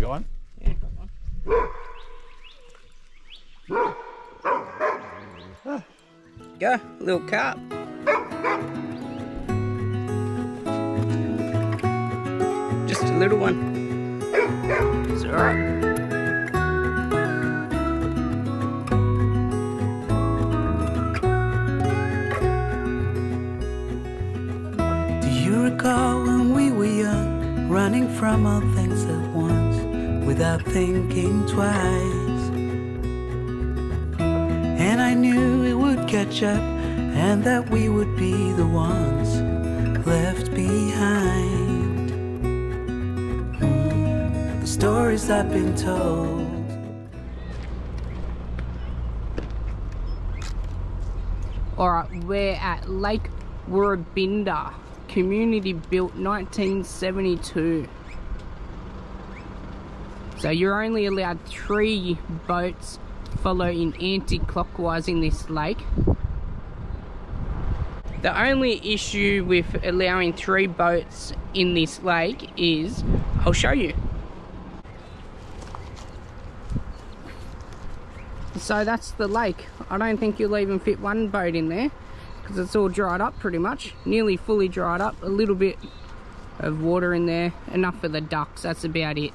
You got one? Yeah, got one. Go, little carp. Just a little one. It's alright. Recall when we were young, running from all things at once, without thinking twice. And I knew it would catch up, and that we would be the ones left behind. The stories I've been told. Alright, we're at Lake Woorabinda. Community built 1972. So you're only allowed 3 boats follow in anti-clockwise in this lake. The only issue with allowing 3 boats in this lake is, I'll show you. So that's the lake. I don't think you'll even fit 1 boat in there, because it's all dried up pretty much, nearly fully dried up, a little bit of water in there, enough for the ducks, that's about it.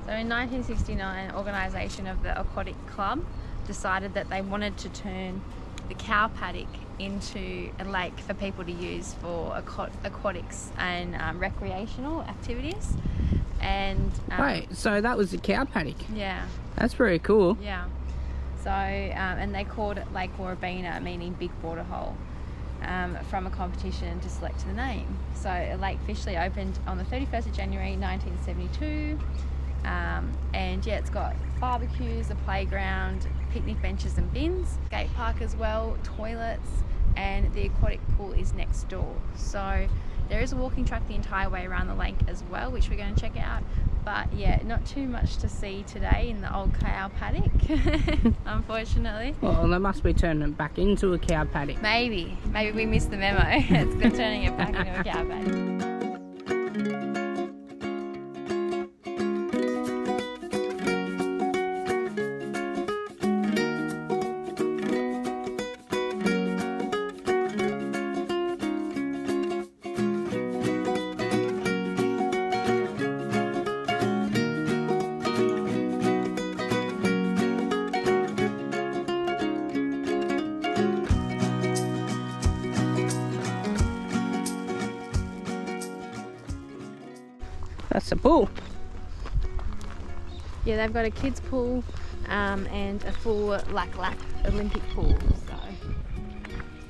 So in 1969, an organisation of the Aquatic Club decided that they wanted to turn the cow paddock into a lake for people to use for aquatics and recreational activities. And wait, so that was the cow paddock? Yeah. That's very cool. Yeah. So, and they called it Lake Woorabinda, meaning big water hole. From a competition to select the name. So a lake officially opened on the 31st of January 1972, and yeah, it's got barbecues, a playground, picnic benches and bins, skate park as well, toilets, and the aquatic pool is next door. So there is a walking track the entire way around the lake as well, which we're going to check out. But yeah, not too much to see today in the old cow paddock, unfortunately. Well, they must be turning it back into a cow paddock. Maybe we missed the memo. They're turning it back into a cow paddock. That's a pool. Yeah, they've got a kids pool and a full lap Olympic pool, so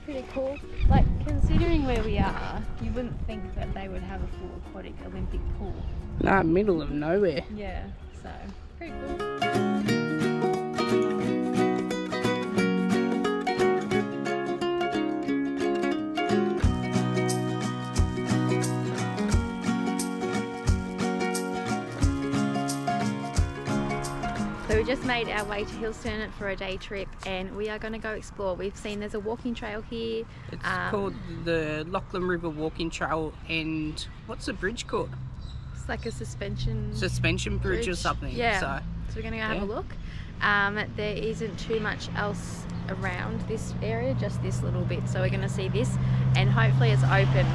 pretty cool. Like, considering where we are, you wouldn't think that they would have a full aquatic Olympic pool. No, middle of nowhere. Yeah, so pretty cool. So we just made our way to Hillsturnit for a day trip, and we are going to go explore. We've seen there's a walking trail here. It's called the Lachlan River Walking Trail, and what's the bridge called? It's like a suspension bridge or something. Yeah. So we're going to go have a look. There isn't too much else around this area, just this little bit. So we're going to see this, and hopefully it's open.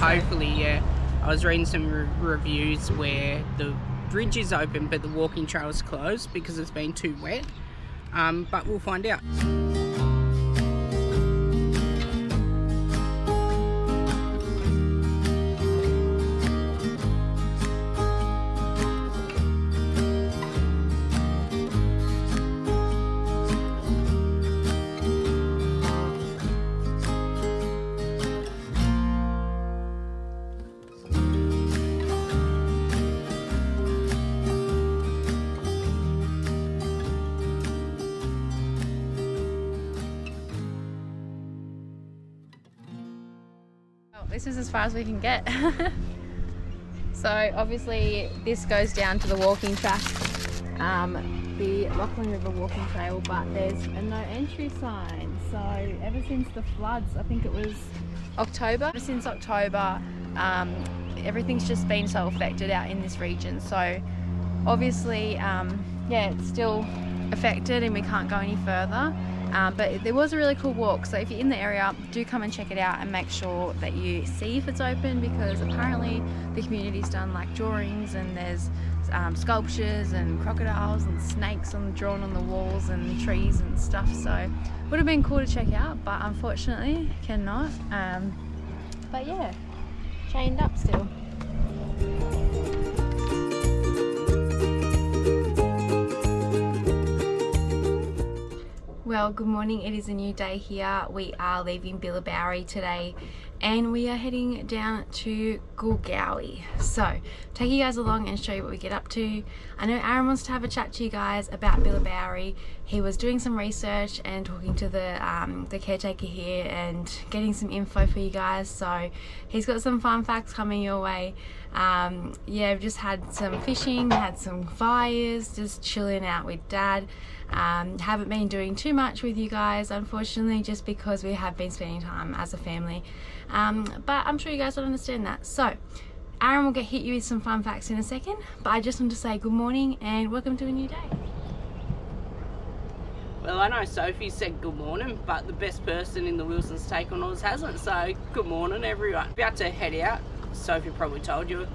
Hopefully, yeah. I was reading some reviews where the bridge is open but the walking trail is closed because it's been too wet, but we'll find out. This is as far as we can get. So obviously this goes down to the walking track, the Lachlan River Walking Trail, but there's a no entry sign. So ever since the floods, I think it was October, ever since October, everything's just been so affected out in this region. So obviously, yeah, it's still affected and we can't go any further. But there was a really cool walk, so if you're in the area, do come and check it out and make sure that you see if it's open, because apparently the community's done like drawings and there's sculptures and crocodiles and snakes drawn on the walls and trees and stuff, so would have been cool to check out, but unfortunately cannot. But yeah, chained up still. Well, good morning. It is a new day here. We are leaving Billabowrie today and we are heading down to Gulgowie. So, take you guys along and show you what we get up to. I know Aaron wants to have a chat to you guys about Billabowrie. He was doing some research and talking to the caretaker here and getting some info for you guys. So, he's got some fun facts coming your way. Yeah, we've just had some fishing, had some fires, just chilling out with Dad. Haven't been doing too much with you guys, unfortunately, just because we have been spending time as a family. But I'm sure you guys will understand that. So, Aaron will hit you with some fun facts in a second, but I just want to say good morning and welcome to a new day. Well, I know Sophie said good morning, but the best person in the Wilson's Take on Oz hasn't, so good morning everyone. About to head out, Sophie probably told you.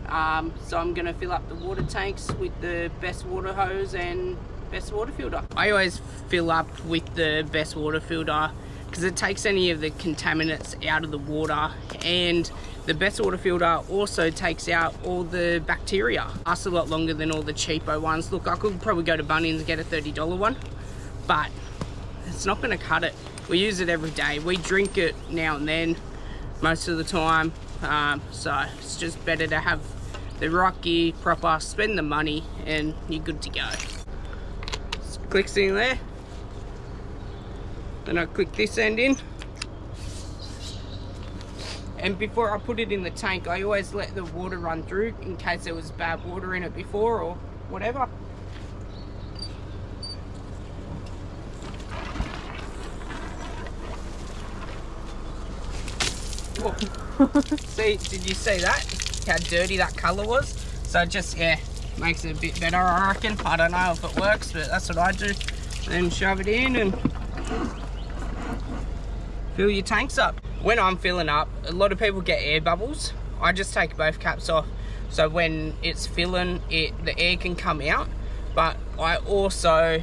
So I'm going to fill up the water tanks with the best water hose and best water filter. I always fill up with the best water filter because it takes any of the contaminants out of the water, and the best water filter also takes out all the bacteria. Lasts a lot longer than all the cheapo ones. Look, I could probably go to Bunnings and get a $30 one, but it's not going to cut it. We use it every day. We drink it now and then, most of the time, so it's just better to have the right gear, proper, spend the money, and you're good to go. Clicks in there, then I click this end in, and before I put it in the tank I always let the water run through in case there was bad water in it before or whatever. See, did you see that? How dirty that colour was? So just, yeah, makes it a bit better, I reckon. I don't know if it works, but that's what I do. Then shove it in and fill your tanks up. When I'm filling up, a lot of people get air bubbles. I just take both caps off, so when it's filling, the air can come out. But I also,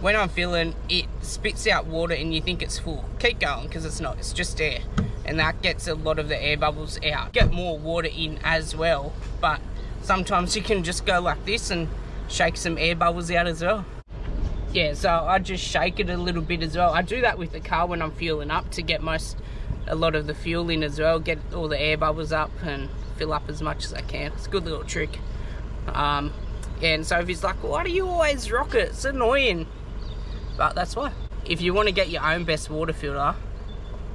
when I'm filling, it spits out water and you think it's full. Keep going, because it's not, it's just air. And that gets a lot of the air bubbles out. Get more water in as well, but sometimes you can just go like this and shake some air bubbles out as well. Yeah, so I just shake it a little bit as well. I do that with the car when I'm fueling up to get a lot of the fuel in as well, get all the air bubbles up and fill up as much as I can. It's a good little trick. Yeah, and Sophie's like, why do you always rock it? It's annoying. But that's why. If you want to get your own best water filter,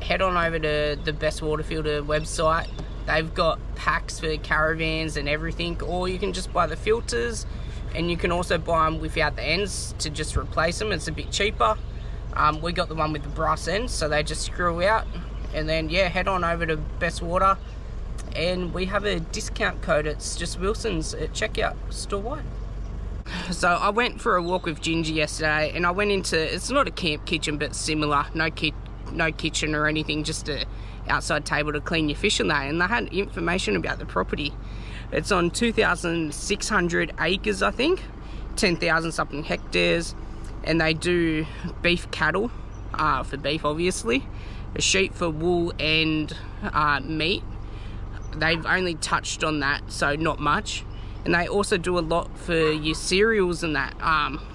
head on over to the Best Water Filter website. They've got packs for caravans and everything, or you can just buy the filters, and you can also buy them without the ends to just replace them. It's a bit cheaper. We got the one with the brass ends, so they just screw out. And then, yeah, head on over to Best Water, and we have a discount code. It's just Wilson's at checkout, store-wide. So I went for a walk with Ginger yesterday, and I went into, it's not a camp kitchen, but similar. No kitchen or anything, just a outside table to clean your fish in there, and they had information about the property. It's on 2,600 acres, I think, 10,000 something hectares, and they do beef cattle, for beef obviously, sheep for wool and meat. They've only touched on that, so not much. And they also do a lot for your cereals and that,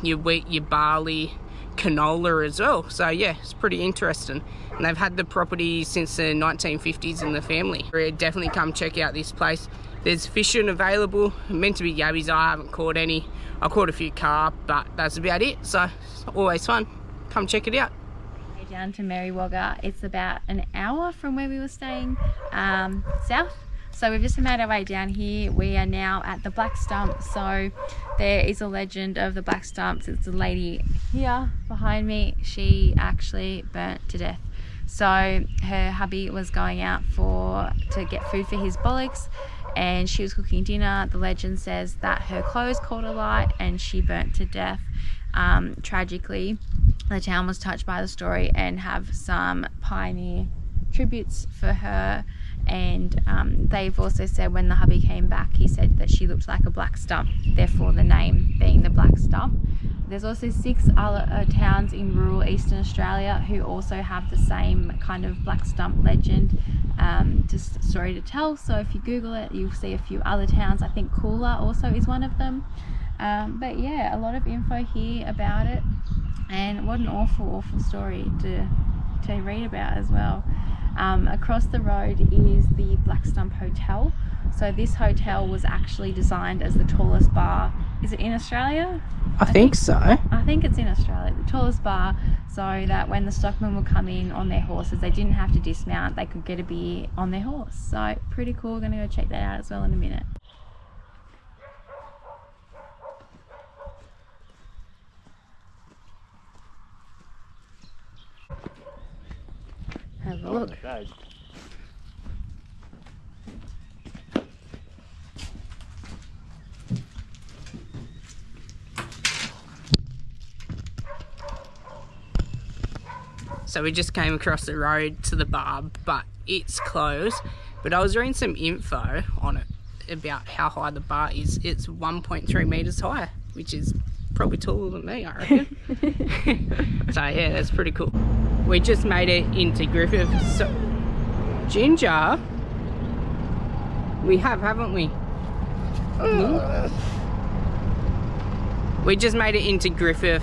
your wheat, your barley, canola as well. So yeah, it's pretty interesting, and they've had the property since the 1950s in the family. Definitely come check out this place. There's fishing available, meant to be yabbies. I haven't caught any. I caught a few carp, but that's about it, so it's always fun. Come check it out. Down to Merewagga, it's about an hour from where we were staying south. So we've just made our way down here. We are now at the Black Stump. So there is a legend of the Black Stumps. It's a lady here behind me. She actually burnt to death. So her hubby was going out to get food for his bullocks, and she was cooking dinner. The legend says that her clothes caught alight and she burnt to death. Tragically, the town was touched by the story and have some pioneer tributes for her. And they've also said when the hubby came back, he said that she looked like a black stump, therefore the name being the Black Stump. There's also 6 other towns in rural Eastern Australia who also have the same kind of black stump legend, just a story to tell. So if you Google it, you'll see a few other towns. I think Coolah also is one of them. But yeah, a lot of info here about it, and what an awful story to read about as well. Across the road is the Black Stump Hotel. So this hotel was actually designed as the tallest bar. Is it in Australia? I think so. I think it's in Australia, the tallest bar, so that when the stockmen would come in on their horses, they didn't have to dismount, they could get a beer on their horse. So pretty cool. We're going to go check that out as well in a minute. Have a look. So we just came across the road to the bar, but it's closed. But I was reading some info on it about how high the bar is. It's 1.3 meters high, which is probably taller than me, I reckon. So yeah, that's pretty cool. We just made it into Griffith. So Ginger, we have, haven't we? We just made it into Griffith.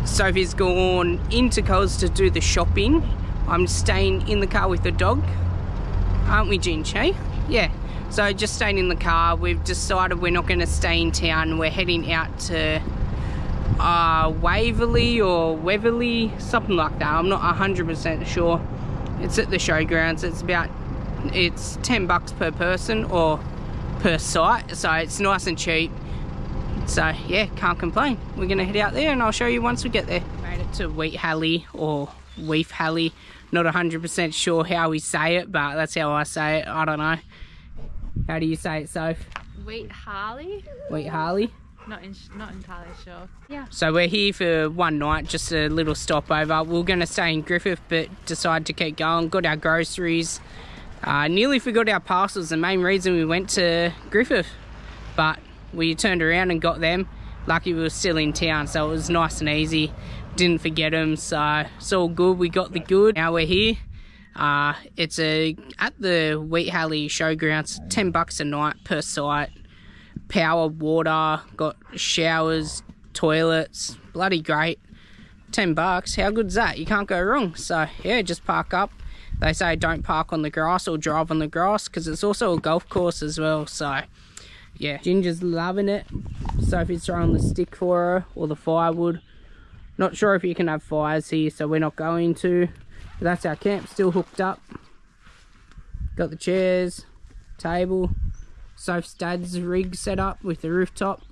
Sophie's gone into Coles to do the shopping. I'm staying in the car with the dog, aren't we, Ginge? Hey? Yeah. So just staying in the car. We've decided we're not going to stay in town. We're heading out to Waverley or Weverly, something like that. I'm not 100% sure. It's at the showgrounds. It's $10 per person or per site, so it's nice and cheap. So yeah, can't complain. We're gonna head out there and I'll show you once we get there. Made it to Wheat Halley or Weef Halley. Not 100% sure how we say it, but that's how I say it. I don't know. How do you say it, Soph? Wheat Harley? Wheat Harley? Not entirely sure. Yeah. So we're here for one night, just a little stopover. We were going to stay in Griffith, but decided to keep going. Got our groceries. Nearly forgot our parcels. The main reason we went to Griffith, but we turned around and got them. Lucky we were still in town, so it was nice and easy. Didn't forget them, so it's all good. We got the good. Now we're here. It's at the Wheat Halley Showgrounds. $10 a night per site. Power, water, got showers, toilets. Bloody great. $10. How good's that? You can't go wrong. So yeah, just park up. They say don't park on the grass or drive on the grass because it's also a golf course as well. So yeah, Ginger's loving it. Sophie's throwing the stick for her, or the firewood. Not sure if you can have fires here, so we're not going to. But that's our camp, still hooked up. Got the chairs, table. Soph's dad's rig set up with the rooftop.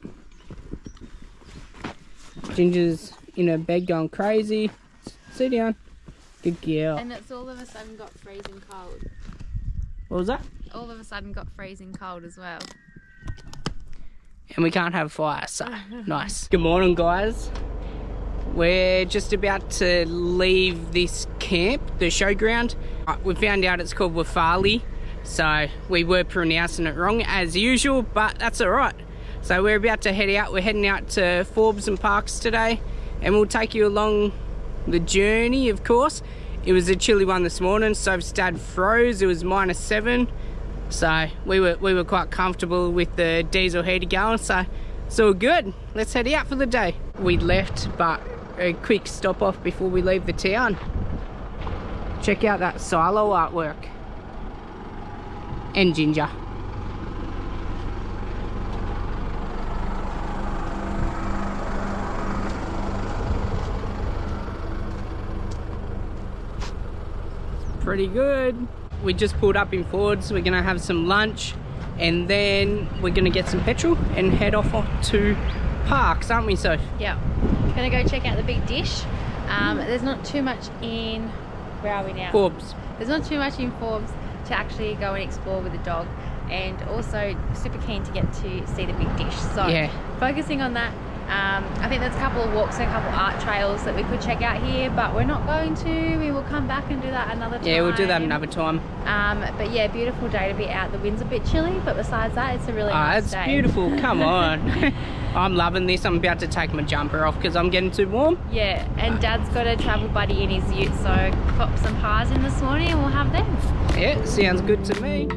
Ginger's in her bed going crazy. Sit down. Good girl. And it's all of a sudden got freezing cold. What was that? All of a sudden got freezing cold as well. And we can't have fire, so nice. Good morning, guys. We're just about to leave this camp, the showground. We found out it's called Wafali, so we were pronouncing it wrong as usual, but that's all right. So we're about to head out. We're heading out to Forbes and Parks today, and we'll take you along the journey, of course. It was a chilly one this morning, so Dad froze. It was -7. So we were quite comfortable with the diesel heater going, so it's all good. Let's head out for the day. We left, but a quick stop off before we leave the town. Check out that silo artwork. And Ginger. Pretty good. We just pulled up in Fords. We're gonna have some lunch and then we're gonna get some petrol and head off to Parks, aren't we, Soph? Yeah. Gonna go check out the big dish. There's not too much in, where are we now? Forbes. There's not too much in Forbes to actually go and explore with the dog, and also super keen to get to see the big dish. So Yeah. focusing on that. I think there's a couple of walks and a couple of art trails that we could check out here, but we're not going to. We will come back and do that another time. Yeah, we'll do that another time. But yeah, beautiful day to be out. The wind's a bit chilly, but besides that, it's a really nice day. It's beautiful. Come on. I'm loving this. I'm about to take my jumper off because I'm getting too warm. Yeah, and Dad's got a travel buddy in his ute, so popped some pies in this morning and we'll have them. Yeah, sounds good to me.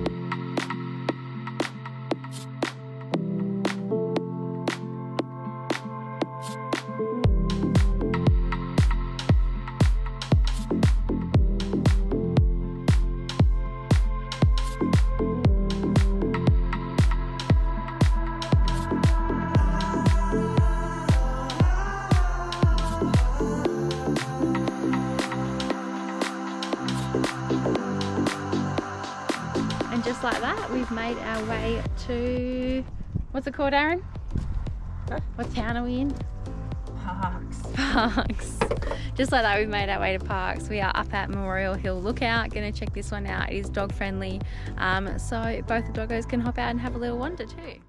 And just like that, we've made our way to, what's it called, Aaron? Huh? What town are we in? Parks. Parks. Just like that, we've made our way to Parks. We are up at Memorial Hill Lookout. Gonna check this one out. It is dog friendly, so both the doggos can hop out and have a little wander too.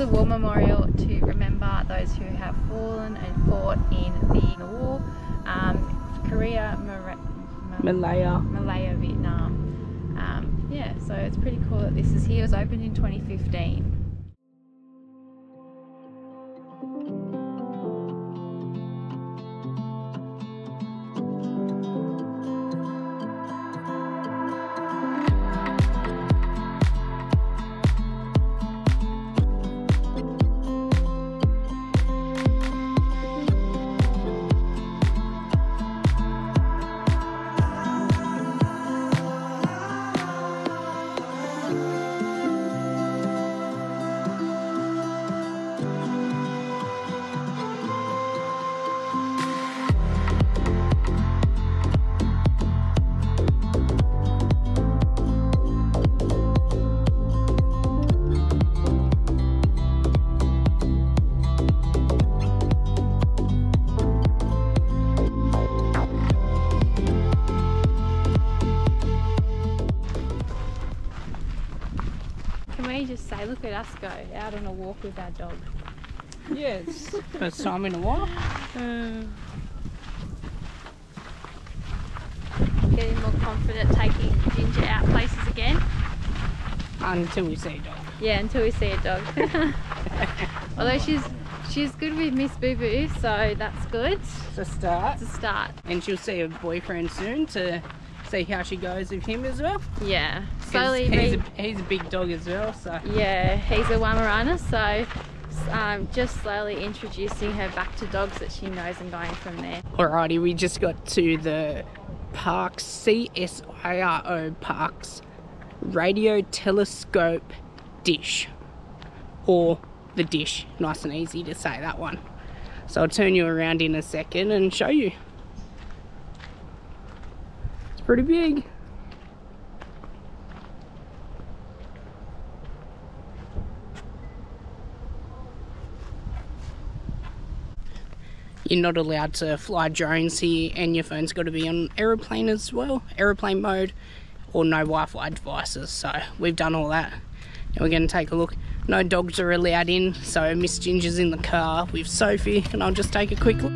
A war memorial to remember those who have fallen and fought in the war, Korea, Malaya, Vietnam. Yeah, so it's pretty cool that this is here. It was opened in 2015. Just say, look at us go out on a walk with our dog. Yes, first time in a while. Getting more confident taking Ginger out places again. Until we see a dog. Yeah, until we see a dog. Although she's good with Miss Boo Boo, so that's good. It's a start. It's a start. And she'll see her boyfriend soon to see how she goes with him as well. Yeah, slowly. He's a big dog as well, so. Yeah, he's a Weimaraner, so just slowly introducing her back to dogs that she knows and going from there. Alrighty, we just got to the Parks, CSIRO Parks Radio Telescope Dish, or the dish. Nice and easy to say that one. So I'll turn you around in a second and show you. It's pretty big. You're not allowed to fly drones here, and your phone's got to be on aeroplane as well, aeroplane mode, or no Wi-Fi devices. So we've done all that. And we're going to take a look. No dogs are allowed in, so Miss Ginger's in the car with Sophie, and I'll just take a quick look.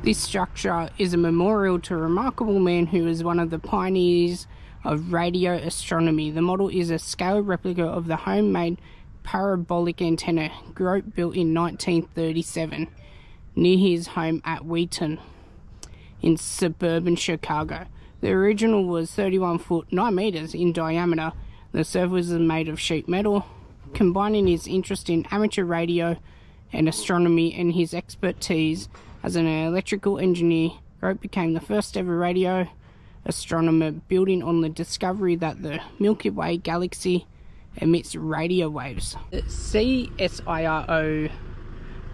This structure is a memorial to a remarkable man who was one of the pioneers of radio astronomy. The model is a scale replica of the homemade parabolic antenna Grote built in 1937 near his home at Wheaton in suburban Chicago. The original was 31 foot 9 meters in diameter. The surface was made of sheet metal. Combining his interest in amateur radio and astronomy and his expertise as an electrical engineer, Grote became the first ever radio astronomer, building on the discovery that the Milky Way galaxy emits radio waves. The CSIRO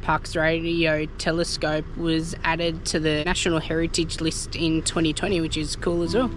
Parkes Radio Telescope was added to the National Heritage List in 2020, which is cool as well.